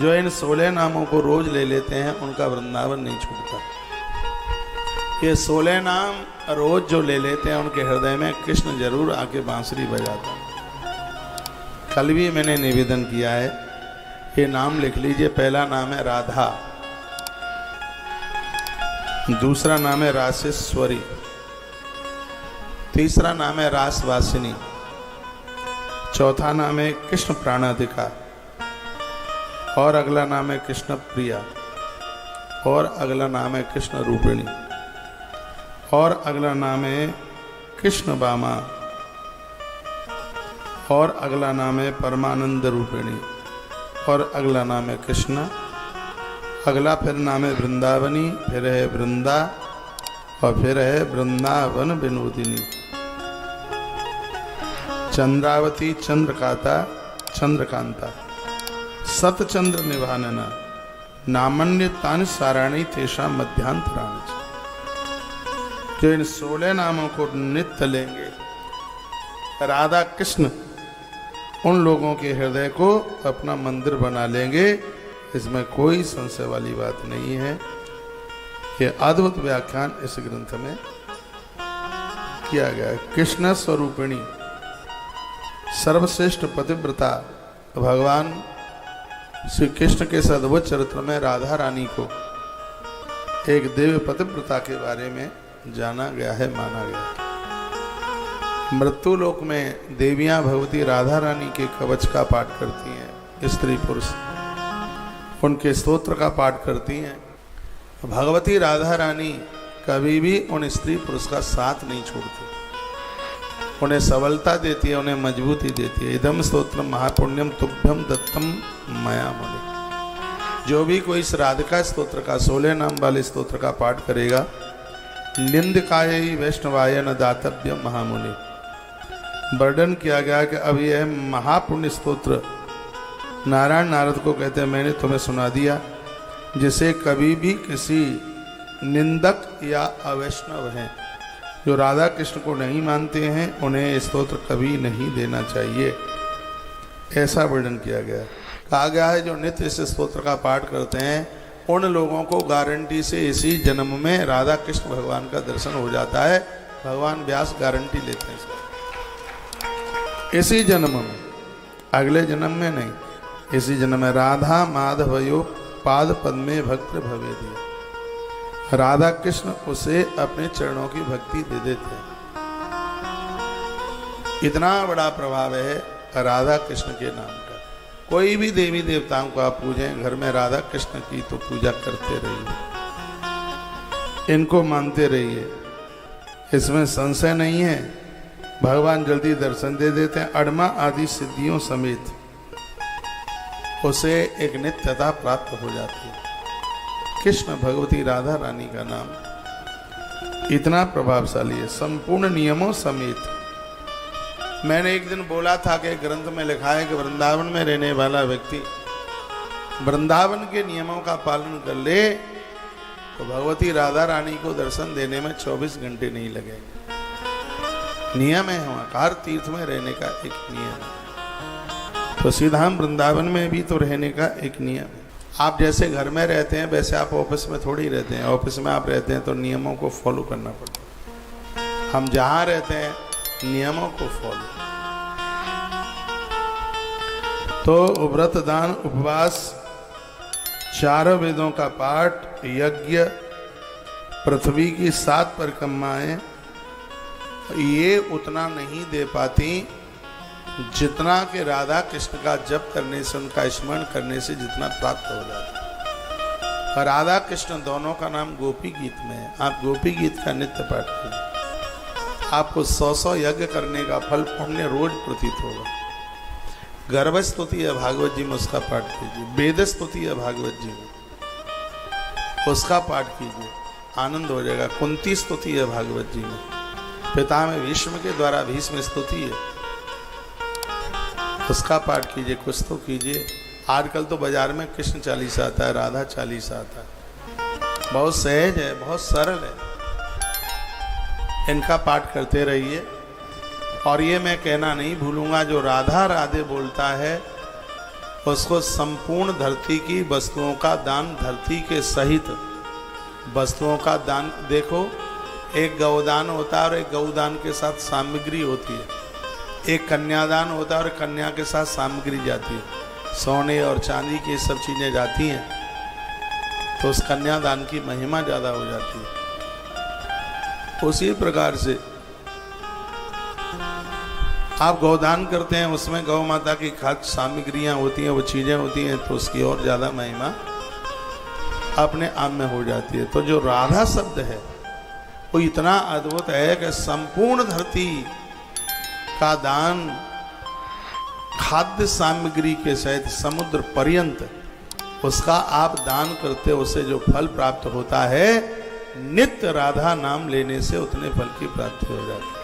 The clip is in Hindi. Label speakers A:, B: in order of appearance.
A: जो इन 16 नामों को रोज ले लेते हैं उनका वृंदावन नहीं छूटता। ये 16 नाम रोज जो ले लेते हैं उनके हृदय में कृष्ण जरूर आके बांसुरी बजाता है। कल भी मैंने निवेदन किया है, ये नाम लिख लीजिए। पहला नाम है राधा, दूसरा नाम है रासेश्वरी, तीसरा नाम है रासवासिनी, चौथा नाम है कृष्ण प्राणाधिका, और अगला नाम है कृष्ण प्रिया, और अगला नाम है कृष्ण रूपिणी, और अगला नाम है कृष्ण बामा, और अगला नाम है परमानंद रूपिणी, और अगला नाम है कृष्णा, अगला फिर नाम है वृंदावनी, फिर है वृंदा, और फिर है वृंदावन विनोदिनी, चंद्रावती, चंद्रकांता, चंद्रकांता, सतचंद्र निभानना, नामन्य तान साराणी तेषा मध्यांतराणी। जो इन 16 नामों को नित्य लेंगे, राधा कृष्ण उन लोगों के हृदय को अपना मंदिर बना लेंगे, इसमें कोई संशय वाली बात नहीं है। यह अद्भुत व्याख्यान इस ग्रंथ में किया गया है। कृष्ण स्वरूपिणी सर्वश्रेष्ठ पतिव्रता भगवान श्री कृष्ण के सद्भुत चरित्र में राधा रानी को एक देव पतिव्रता के बारे में जाना गया है, माना गया है। मृत्यु लोक में देवियां भगवती राधा रानी के कवच का पाठ करती हैं, स्त्री पुरुष उनके स्तोत्र का पाठ करती हैं। भगवती राधा रानी कभी भी उन स्त्री पुरुष का साथ नहीं छोड़ती, उन्हें सबलता देती है, उन्हें मजबूती देती है। इदम स्तोत्रम महापुण्यम तुभ्यम दत्तम मया मुनि। जो भी कोई इस राधिका स्तोत्र का 16 नाम वाले स्तोत्र का पाठ करेगा, निंदकाय वैष्णवाय न दातव्यम महामुनि। वर्णन किया गया कि अब यह महापुण्य स्तोत्र नारायण नारद को कहते हैं, मैंने तुम्हें सुना दिया, जिसे कभी भी किसी निंदक या अवैष्णव हैं जो राधा कृष्ण को नहीं मानते हैं, उन्हें स्तोत्र कभी नहीं देना चाहिए, ऐसा वर्णन किया गया। कहा गया है जो नित्य इस स्तोत्र का पाठ करते हैं उन लोगों को गारंटी से इसी जन्म में राधा कृष्ण भगवान का दर्शन हो जाता है। भगवान व्यास गारंटी लेते हैं इसी जन्म में, अगले जन्म में नहीं, इसी जन्म में। राधा माधवयो पाद पद्मे भक्त भवेदी। राधा कृष्ण उसे अपने चरणों की भक्ति दे देते हैं। इतना बड़ा प्रभाव है राधा कृष्ण के नाम का। कोई भी देवी देवताओं को आप पूजें, घर में राधा कृष्ण की तो पूजा करते रहिए, इनको मानते रहिए, इसमें संशय नहीं है। भगवान जल्दी दर्शन दे देते हैं। अड़मा आदि सिद्धियों समेत उसे एक नित्यता प्राप्त हो जाती है। कृष्ण भगवती राधा रानी का नाम इतना प्रभावशाली है, संपूर्ण नियमों समेत। मैंने एक दिन बोला था कि ग्रंथ में लिखा है कि वृंदावन में रहने वाला व्यक्ति वृंदावन के नियमों का पालन कर ले तो भगवती राधा रानी को दर्शन देने में 24 घंटे नहीं लगेंगे। नियम है, वहां हर तीर्थ में रहने का एक नियम है। तो सीधाम वृंदावन में भी तो रहने का एक नियम है। आप जैसे घर में रहते हैं वैसे आप ऑफिस में थोड़ी रहते हैं। ऑफिस में आप रहते हैं तो नियमों को फॉलो करना पड़ता है। हम जहां रहते हैं नियमों को फॉलो। तो व्रत दान उपवास, 4 वेदों का पाठ, यज्ञ, पृथ्वी की 7 परिक्रमाएं, ये उतना नहीं दे पाती जितना कि राधा कृष्ण का जप करने से, उनका स्मरण करने से जितना प्राप्त हो जाता है। राधा कृष्ण दोनों का नाम गोपी गीत में है। आप गोपी गीत का नित्य पाठ कीजिए, आपको 100 यज्ञ करने का फल पुण्य रोज प्रतीत होगा। गर्भ स्तुति है भागवत जी में, उसका पाठ कीजिए। वेद स्तुति है भागवत जी में, उसका पाठ कीजिए, आनंद हो जाएगा। कुंती स्तुति है भागवत जी में, पिता में भीष्म के द्वारा भीष्म स्तुति है, उसका पाठ कीजिए, कुछ तो कीजिए। आजकल तो बाजार में कृष्ण चालीसा आता है, राधा चालीसा आता है, बहुत सहज है, बहुत सरल है। इनका पाठ करते रहिए। और ये मैं कहना नहीं भूलूंगा, जो राधा राधे बोलता है उसको संपूर्ण धरती की वस्तुओं का दान, धरती के सहित वस्तुओं का दान। देखो, एक गौदान होता है और एक गौदान के साथ सामग्री होती है, एक कन्यादान होता है और कन्या के साथ सामग्री जाती है, सोने और चांदी की सब चीज़ें जाती हैं, तो उस कन्यादान की महिमा ज़्यादा हो जाती है। उसी प्रकार से आप गौदान करते हैं, उसमें गौ माता की खाद्य सामग्रियाँ होती हैं, वो चीज़ें होती हैं, तो उसकी और ज़्यादा महिमा अपने आप में हो जाती है। तो जो राधा शब्द है वो इतना अद्भुत है कि संपूर्ण धरती का दान खाद्य सामग्री के सहित समुद्र पर्यंत उसका आप दान करते, उससे जो फल प्राप्त होता है, नित्य राधा नाम लेने से उतने फल की प्राप्ति हो जाती है।